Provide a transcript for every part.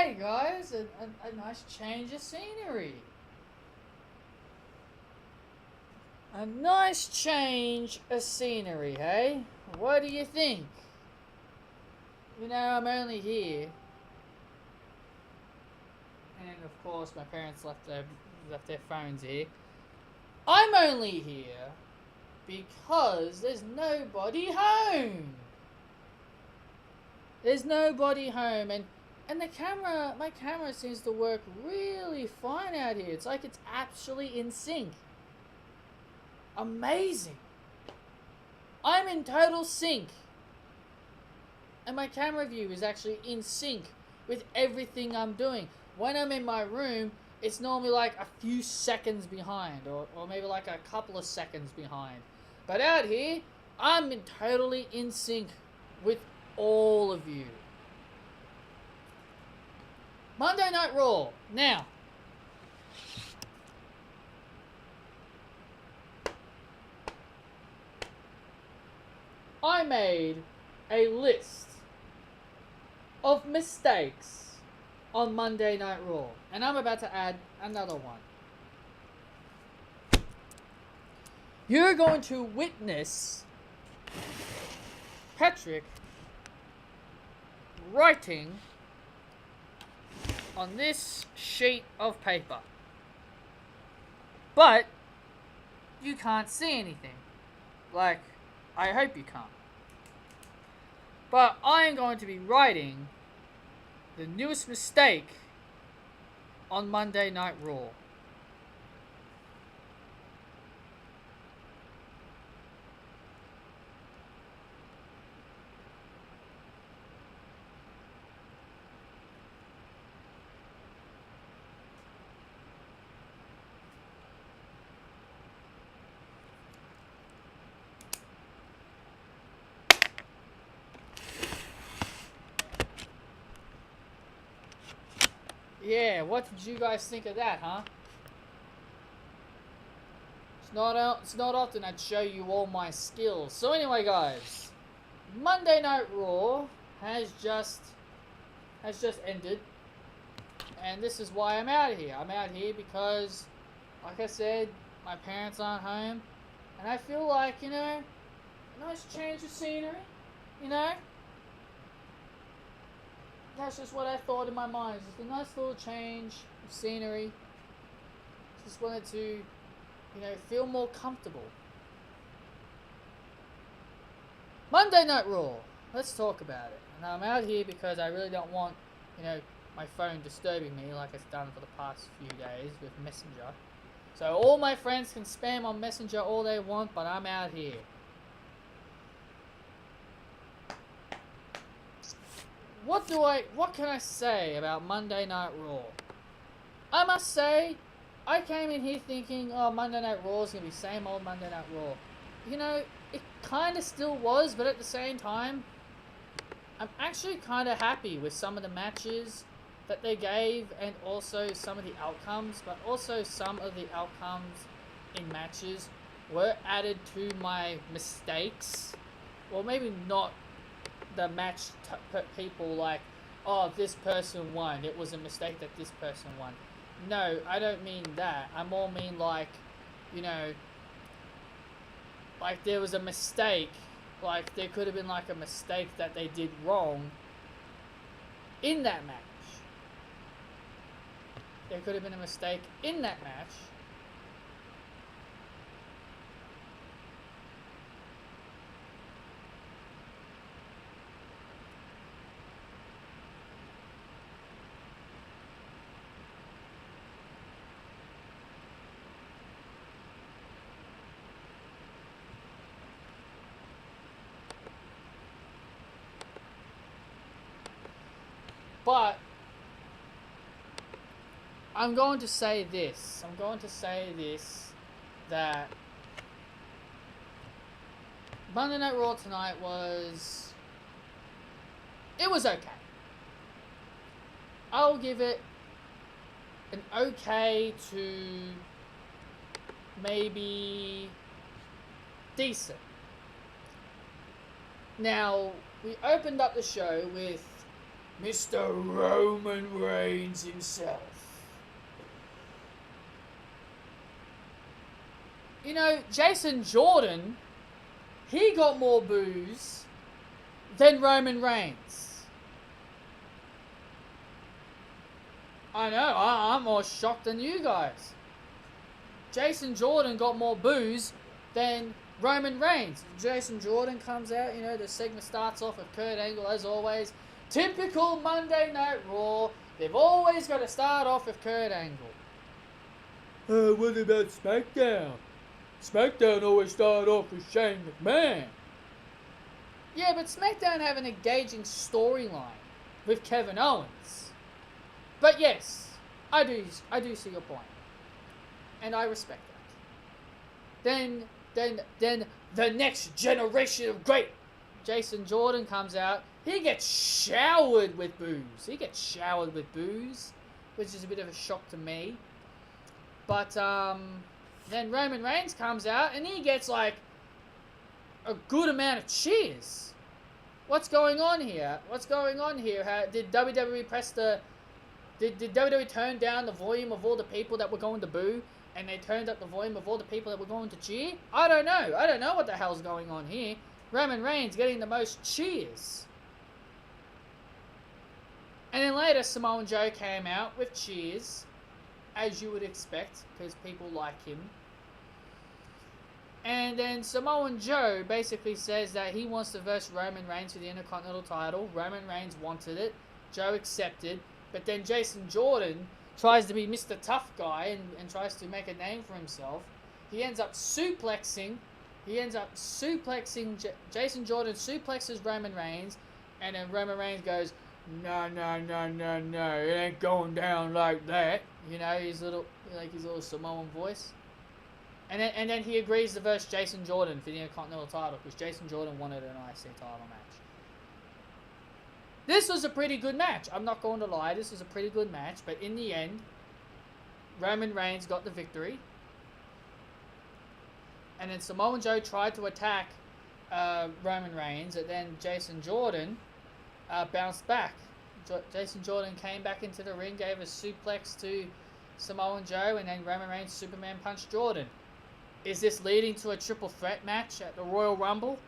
Hey guys, a nice change of scenery. A nice change of scenery, hey? What do you think? You know, I'm only here. And of course, my parents left their phones here. I'm only here because there's nobody home. There's nobody home, and my camera seems to work really fine out here. It's like it's actually in sync. Amazing. I'm in total sync. And my camera view is actually in sync with everything I'm doing. When I'm in my room, it's normally like a few seconds behind, or maybe like a couple of seconds behind. But out here, I'm totally in sync with all of you. Monday Night Raw. Now, I made a list of mistakes on Monday Night Raw, and I'm about to add another one. You're going to witness Patrick writing on this sheet of paper, but you can't see anything. Like, I hope you can't. But I am going to be writing the newest mistake on Monday Night Raw. Yeah, what did you guys think of that, huh? It's not often I'd show you all my skills. So anyway, guys, Monday Night Raw has just ended, and this is why I'm out here. I'm out here because, like I said, my parents aren't home, and I feel like, you know, a nice change of scenery, you know. That's just what I thought in my mind. Just a nice little change of scenery. Just wanted to, you know, feel more comfortable. Monday Night Raw. Let's talk about it. And I'm out here because I really don't want, you know, my phone disturbing me like it's done for the past few days with Messenger. So all my friends can spam on Messenger all they want, but I'm out here. What can I say about Monday Night Raw? I must say, I came in here thinking, oh, Monday Night Raw is going to be same old Monday Night Raw. You know, it kind of still was, but at the same time, I'm actually kind of happy with some of the matches that they gave, and also some of the outcomes, but also some of the outcomes in matches were added to my mistakes. Well, maybe not the match people like, oh, this person won, it was a mistake that this person won. No, I don't mean that. I more mean like, you know, like there was a mistake, like there could have been like a mistake that they did wrong in that match. There could have been a mistake in that match. But I'm going to say this. That Monday Night Raw tonight it was okay. I'll give it an okay to maybe decent. Now, we opened up the show with Mr. Roman Reigns himself. You know, Jason Jordan, he got more boos than Roman Reigns. I know, I'm more shocked than you guys. Jason Jordan got more boos than Roman Reigns. Jason Jordan comes out, you know, the segment starts off with Kurt Angle as always. Typical Monday Night Raw. They've always got to start off with Kurt Angle. What about SmackDown? SmackDown always started off with Shane McMahon. Yeah, but SmackDown have an engaging storyline with Kevin Owens. But yes, I do see your point. And I respect that. Then the next generation of great Jason Jordan comes out. He gets showered with boos. Which is a bit of a shock to me. But then Roman Reigns comes out and he gets like a good amount of cheers. What's going on here? Did WWE Did WWE turn down the volume of all the people that were going to boo, and they turned up the volume of all the people that were going to cheer? I don't know what the hell's going on here. Roman Reigns getting the most cheers. And then later, Samoa Joe came out with cheers, as you would expect, because people like him. And then Samoa Joe basically says that he wants to verse Roman Reigns for the Intercontinental title. Roman Reigns wanted it. Joe accepted. But then Jason Jordan tries to be Mr. Tough Guy and tries to make a name for himself. He ends up suplexing. Jason Jordan suplexes Roman Reigns. And then Roman Reigns goes, no, it ain't going down like that. You know, his little Samoan voice. And then he agrees to verse Jason Jordan for the Intercontinental title, because Jason Jordan wanted an IC title match. This was a pretty good match. I'm not going to lie. This was a pretty good match. But in the end, Roman Reigns got the victory. And then Samoa Joe tried to attack Roman Reigns. And then Jason Jordan bounced back. Jason Jordan came back into the ring, gave a suplex to Samoa Joe. And then Roman Reigns Superman punched Jordan. Is this leading to a triple threat match at the Royal Rumble?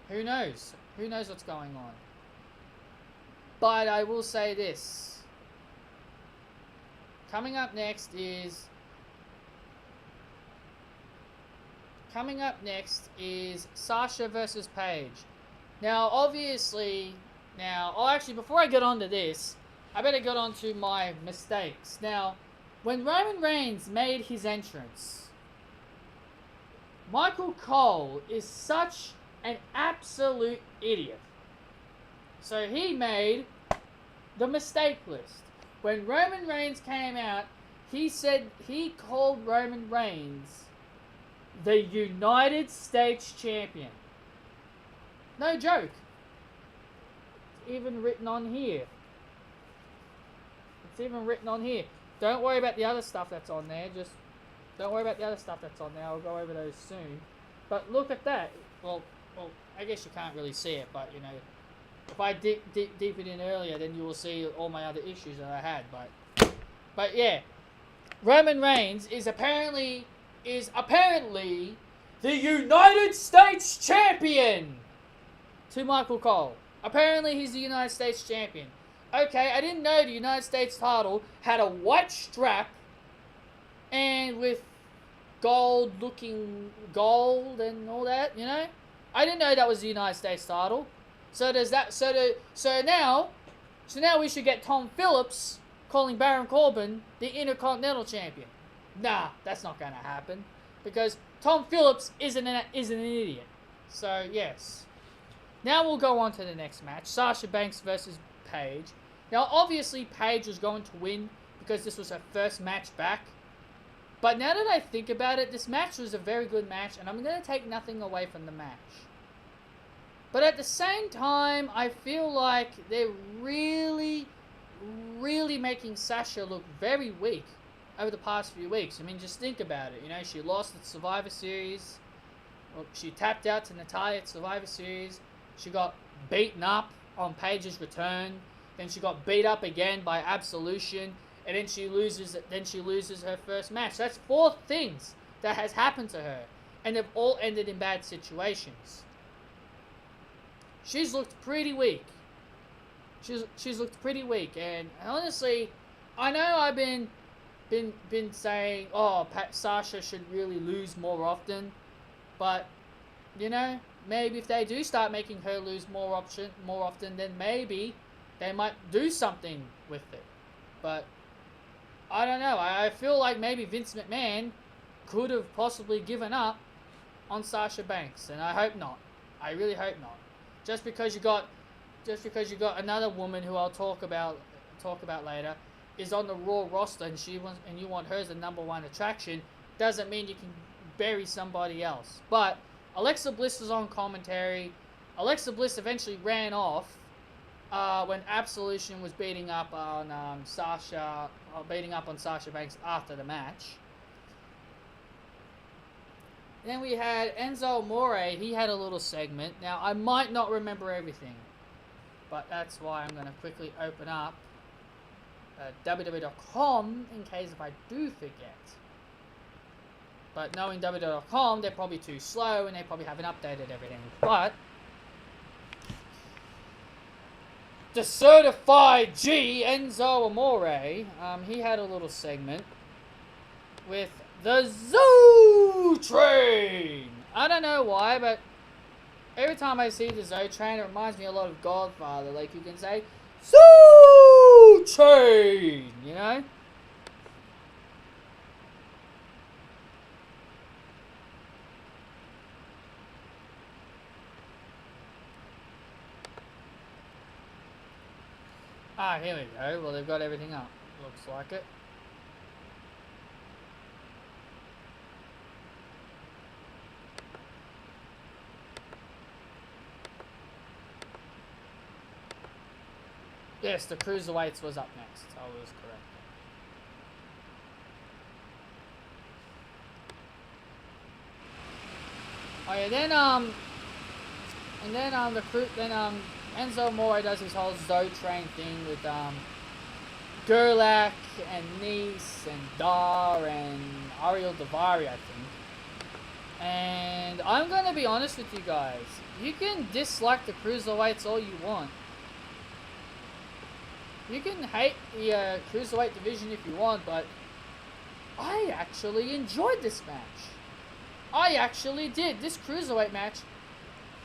Who knows? Who knows what's going on? But I will say this. Coming up next is Sasha versus Paige. Now, obviously, actually, before I get on to this, I better get on to my mistakes. Now, when Roman Reigns made his entrance, Michael Cole is such an absolute idiot. So he made the mistake list. When Roman Reigns came out, he called Roman Reigns the United States Champion. No joke. It's even written on here. Don't worry about the other stuff that's on there. I'll go over those soon. But look at that. Well, I guess you can't really see it, but you know, if I deep it in earlier, then you will see all my other issues that I had. But yeah, Roman Reigns is apparently the United States Champion to Michael Cole. Apparently, he's the United States Champion. Okay, I didn't know the United States title had a white strap and with gold and all that, you know? I didn't know that was the United States title. So now we should get Tom Phillips calling Baron Corbin the Intercontinental Champion. Nah, that's not going to happen, because Tom Phillips isn't an idiot. So yes. Now we'll go on to the next match. Sasha Banks versus Paige. Now obviously Paige was going to win because this was her first match back. But now that I think about it, this match was a very good match, and I'm going to take nothing away from the match. But at the same time, I feel like they're really making Sasha look very weak over the past few weeks. I mean, just think about it. You know, she lost at Survivor Series. She tapped out to Natalya at Survivor Series. She got beaten up on Paige's return. Then she got beat up again by Absolution, and then she loses. Her first match. That's 4 things that has happened to her, and they've all ended in bad situations. She's looked pretty weak. She's looked pretty weak, and honestly, I know I've been saying, oh, Sasha should really lose more often, but you know, maybe if they do start making her lose more often, then maybe they might do something with it. But I don't know. I feel like maybe Vince McMahon could have possibly given up on Sasha Banks, and I hope not. I really hope not. Just because you got another woman who I'll talk about later is on the Raw roster, and you want her as the number 1 attraction, doesn't mean you can bury somebody else. But Alexa Bliss was on commentary. Alexa Bliss eventually ran off when Absolution was beating up on Sasha Banks after the match. Then we had Enzo Amore. He had a little segment. Now, I might not remember everything, but that's why I'm going to quickly open up www.com in case if I do forget. But knowing www.com, they're probably too slow and they probably haven't updated everything. But the certified G, Enzo Amore, he had a little segment with the Zoo Train. I don't know why, but every time I see the Zoo Train, it reminds me a lot of Godfather. Like, you can say, Zoo Train, you know? Ah, here we go. Well, they've got everything up. Looks like it. Yes, the Cruiserweights was up next. I was correct. Oh yeah, then Enzo Amore does his whole Zo Train thing with Gerlach and Nice and Dar and Ariel Daivari, I think. And I'm gonna be honest with you guys. You can dislike the Cruiserweights all you want. You can hate the Cruiserweight division if you want, but I actually enjoyed this match. I actually did. This Cruiserweight match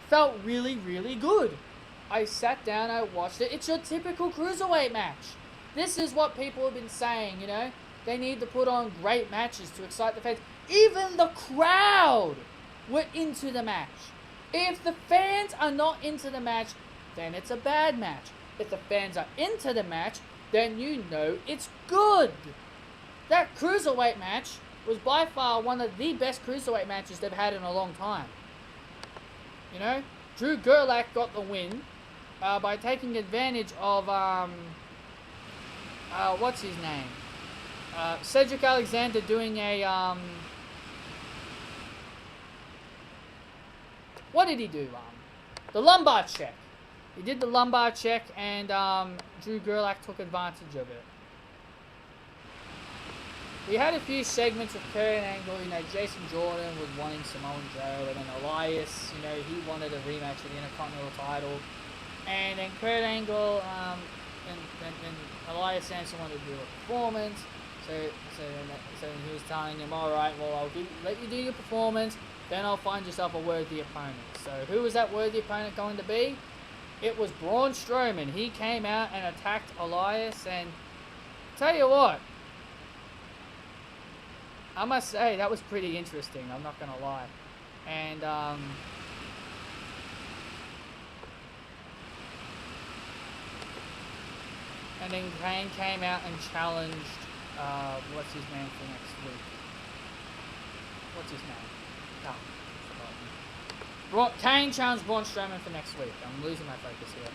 felt really, really good. I sat down, I watched it. It's your typical Cruiserweight match. This is what people have been saying, you know. They need to put on great matches to excite the fans. Even the crowd were into the match. If the fans are not into the match, then it's a bad match. If the fans are into the match, then you know it's good. That Cruiserweight match was by far one of the best Cruiserweight matches they've had in a long time. You know, Drew Gulak got the win by taking advantage of, what's his name? Cedric Alexander doing a, what did he do? The lumbar check. He did the lumbar check, and Drew Gulak took advantage of it. We had a few segments with Kurt Angle. You know, Jason Jordan was wanting Samoa Joe, and then Elias, you know, he wanted a rematch for the Intercontinental title. And then Kurt Angle and Elias Sampson wanted to do a performance. So he was telling him, all right, well, I'll let you do your performance, then I'll find yourself a worthy opponent. So who was that worthy opponent going to be? It was Braun Strowman. He came out and attacked Elias, and tell you what, I must say that was pretty interesting. I'm not gonna lie, and then Kane came out and challenged what's his name for next week? What's his name? Oh, Kane challenged Braun Strowman for next week. I'm losing my focus here.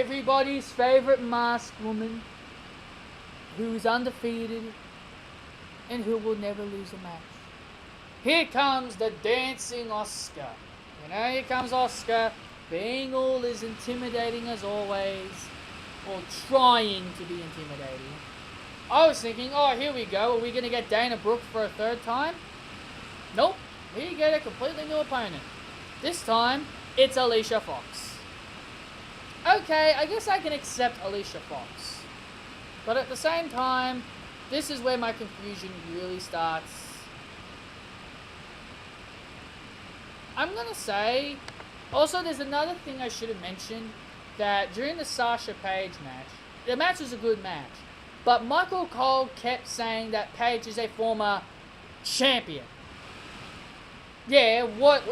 Everybody's favorite masked woman, who is undefeated and who will never lose a match. Here comes the dancing Oscar. You know, here comes Oscar. being all as intimidating as always, or trying to be intimidating. I was thinking, oh, here we go. Are we going to get Dana Brooke for a third time? Nope. We get a completely new opponent. This time, it's Alicia Fox. Okay, I guess I can accept Alicia Fox. But at the same time, this is where my confusion really starts. I'm going to say, also there's another thing I should have mentioned, that during the Sasha Paige match, the match was a good match, but Michael Cole kept saying that Paige is a former champion. Yeah, what?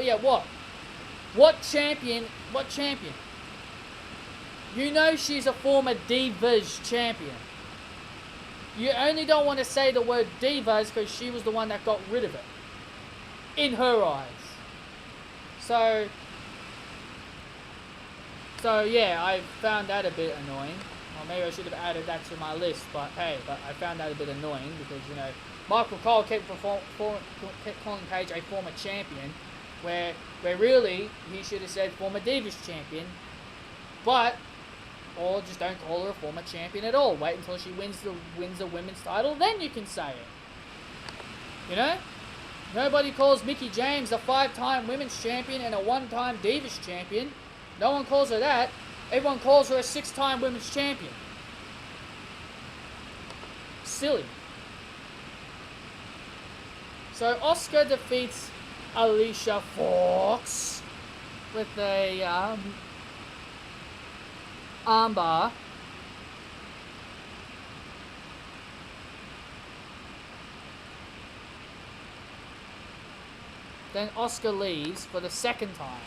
What champion? What champion? You know she's a former Divas champion. You only don't want to say the word Divas because she was the one that got rid of it. In her eyes. So yeah, I found that a bit annoying. Or maybe I should have added that to my list, but hey, I found that a bit annoying because, you know, Michael Cole kept calling Paige a former champion, where really he should have said former Divas champion, or just don't call her a former champion at all. Wait until she wins the women's title, then you can say it. You know? Nobody calls Mickie James a 5-time women's champion and a 1-time Divas champion. No one calls her that. Everyone calls her a 6-time women's champion. Silly. So Asuka defeats Alicia Fox with a armbar. Then Asuka leaves for the second time.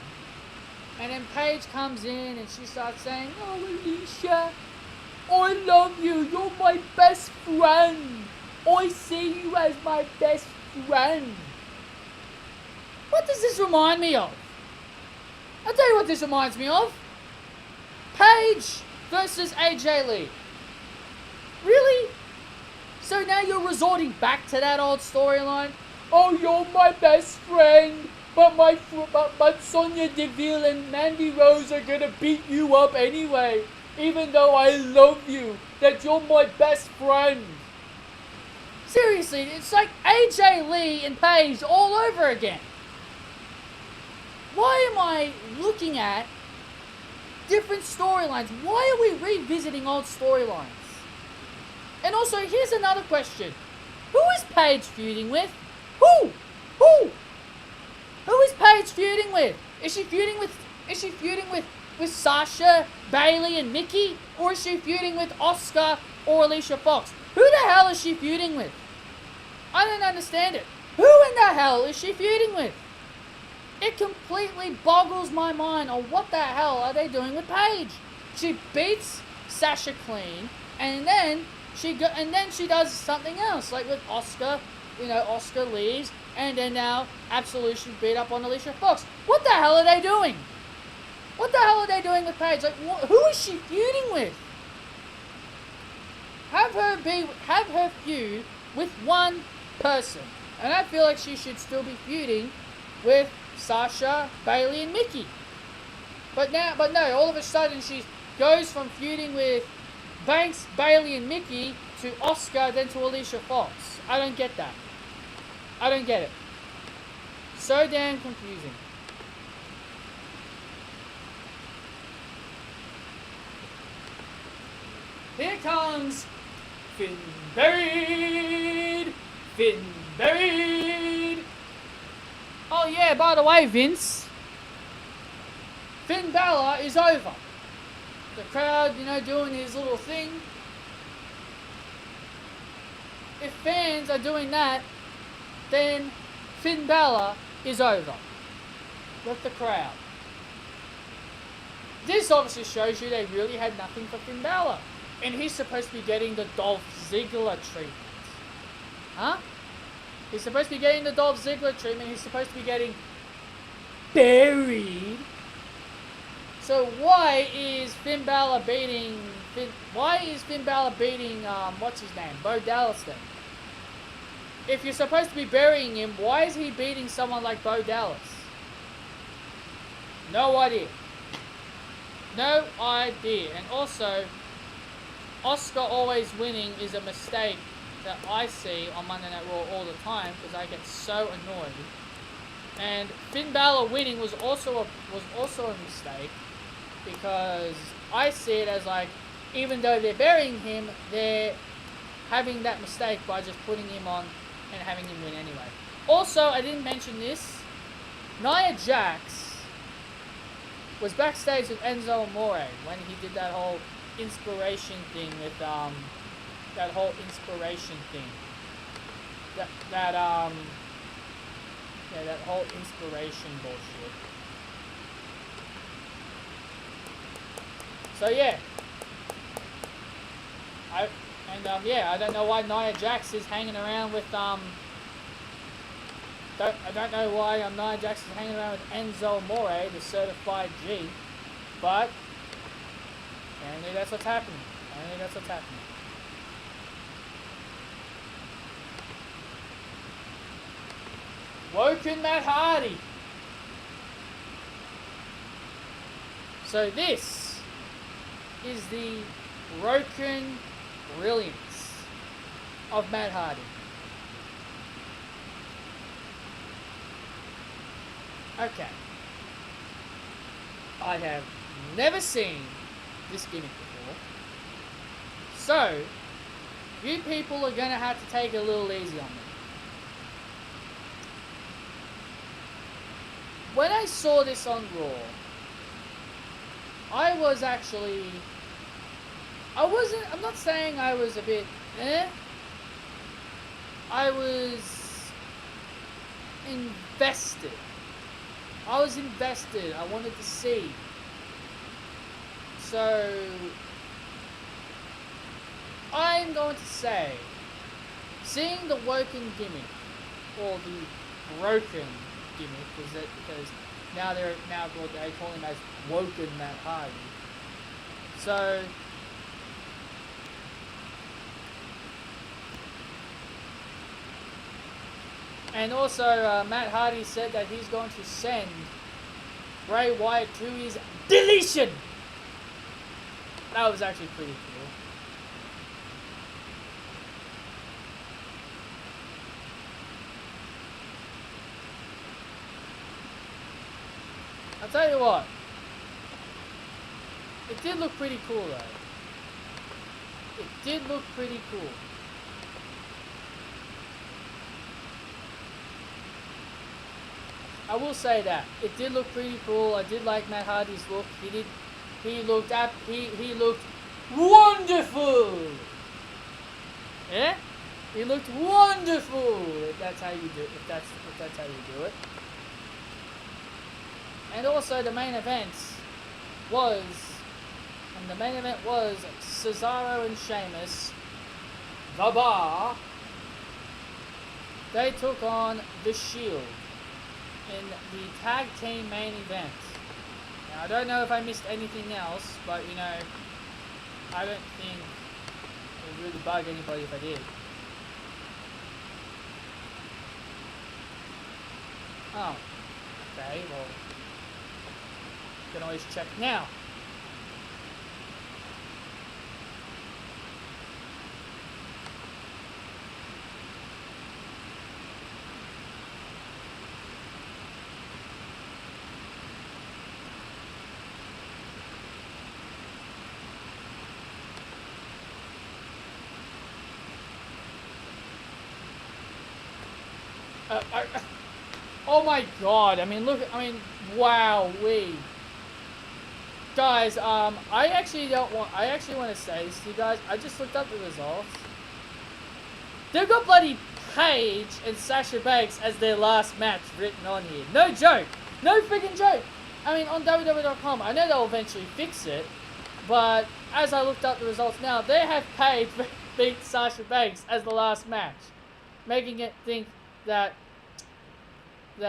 And then Paige comes in and she starts saying, "Oh, Alicia, I love you. You're my best friend. I see you as my best friend." What does this remind me of? I'll tell you what this reminds me of. Paige versus AJ Lee. Really? So now you're resorting back to that old storyline? Oh, you're my best friend, but Sonya Deville and Mandy Rose are gonna beat you up anyway, even though I love you, that you're my best friend. Seriously, it's like AJ Lee and Paige all over again. Why am I looking at different storylines? Why are we revisiting old storylines? And also, here's another question. Who is Paige feuding with? Who? Who is Paige feuding with? Is she feuding with Sasha, Bayley, and Mickie? Or is she feuding with Asuka or Alicia Fox? Who the hell is she feuding with? I don't understand it. Who in the hell is she feuding with? It completely boggles my mind on what the hell are they doing with Paige. She beats Sasha clean, and then she does something else, like with Asuka. You know, Asuka leaves, and then now Absolution beat up on Alicia Fox. What the hell are they doing? What the hell are they doing with Paige? Like, who is she feuding with? Have her feud with one person, and I feel like she should still be feuding with Sasha, Bayley, and Mickie. But no, all of a sudden she goes from feuding with Banks, Bayley, and Mickie to Asuka, then to Alicia Fox. I don't get that. I don't get it. So damn confusing. Here comes Finn Buried. Oh yeah, by the way, Vince, Finn Balor is over. The crowd, you know, doing his little thing. If fans are doing that, then Finn Balor is over with the crowd. This obviously shows you they really had nothing for Finn Balor. And he's supposed to be getting the Dolph Ziggler treatment. Huh? He's supposed to be getting the Dolph Ziggler treatment. He's supposed to be getting buried. So why is Finn Balor beating... what's his name? Bo Dallas then? If you're supposed to be burying him, why is he beating someone like Bo Dallas? No idea. No idea. And also, Oscar always winning is a mistake that I see on Monday Night Raw all the time because I get so annoyed. And Finn Balor winning was also a mistake because I see it as like, even though they're burying him, they're having that mistake by just putting him on and having him win anyway. Also, I didn't mention this. Nia Jax was backstage with Enzo Amore when he did that whole inspiration thing with that whole inspiration thing. That whole inspiration bullshit. So yeah. I don't know why Nia Jax is hanging around with I don't know why Nia Jax is hanging around with Enzo Amore, the certified G, but apparently that's what's happening. Woken Matt Hardy. So this is the broken brilliance of Matt Hardy. Okay. I have never seen this gimmick before. So, you people are going to have to take it a little easy on me. When I saw this on Raw, I'm not saying I was a bit, I was invested. I wanted to see. So, I'm going to say, seeing the woken gimmick, or the broken gimmick, because now they call him as Woken Matt Hardy. So, and also Matt Hardy said that he's going to send Bray Wyatt to his deletion. That was actually pretty cool. I'll tell you what. It did look pretty cool though. I will say that. It did look pretty cool. I did like Matt Hardy's look. He looked wonderful! Yeah? He looked wonderful! If that's how you do it. And also the main event was Cesaro and Sheamus, The Bar. They took on The Shield in the tag team main event. Now I don't know if I missed anything else, but you know, I don't think it would really bug anybody if I did. Oh, okay, well, you can always check now. Oh my god, wow, guys, I actually want to say this to you guys. I just looked up the results. They've got bloody Paige and Sasha Banks as their last match written on here. No joke. No freaking joke. I mean, on WWE.com, I know they'll eventually fix it, but as I looked up the results now, they have Paige beat Sasha Banks as the last match, making it think that we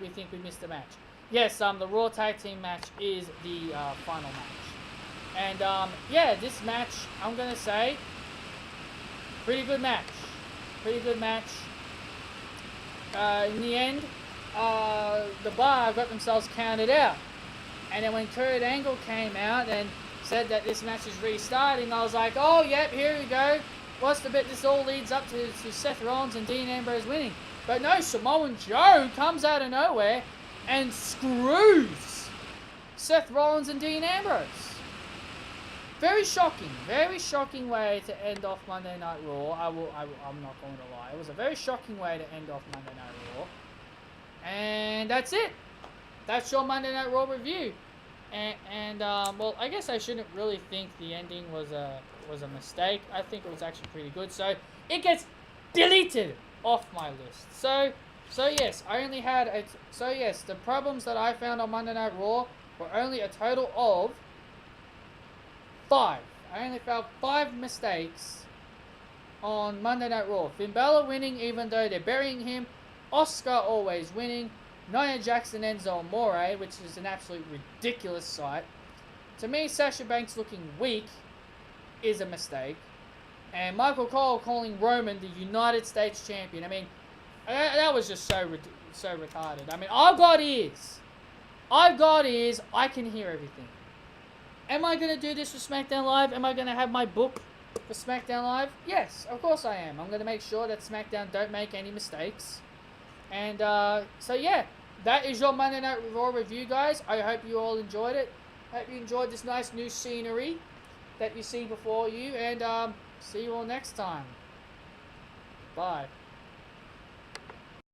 think we missed a match. Yes, the Raw Tag Team match is the final match, and yeah, this match, I'm gonna say, pretty good match. In the end, the Bar got themselves counted out. And then when Kurt Angle came out and said that this match is restarting, I was like, oh, yep, here we go. What's the bit? This all leads up to Seth Rollins and Dean Ambrose winning. But no, Samoan Joe comes out of nowhere and screws Seth Rollins and Dean Ambrose. Very shocking way to end off Monday Night Raw. I'm not going to lie. It was a very shocking way to end off Monday Night Raw. And that's it. That's your Monday Night Raw review. Well, I guess I shouldn't really think the ending was a mistake. I think it was actually pretty good. So it gets deleted off my list. So yes, the problems that I found on Monday Night Raw were only a total of 5. I only found 5 mistakes on Monday Night Raw. Finn Balor winning even though they're burying him. Oscar always winning. Nia Jax and Enzo Amore, which is an absolute ridiculous sight. To me, Sasha Banks looking weak is a mistake. And Michael Cole calling Roman the United States Champion. I mean, that was just so retarded. I mean, I've got ears. I can hear everything. Am I going to do this for SmackDown Live? Am I going to have my book for SmackDown Live? Yes, of course I am. I'm going to make sure that SmackDown don't make any mistakes. And, so yeah, that is your Monday Night Raw review, guys. I hope you all enjoyed it. Hope you enjoyed this nice new scenery that you see before you. And, see you all next time. Bye.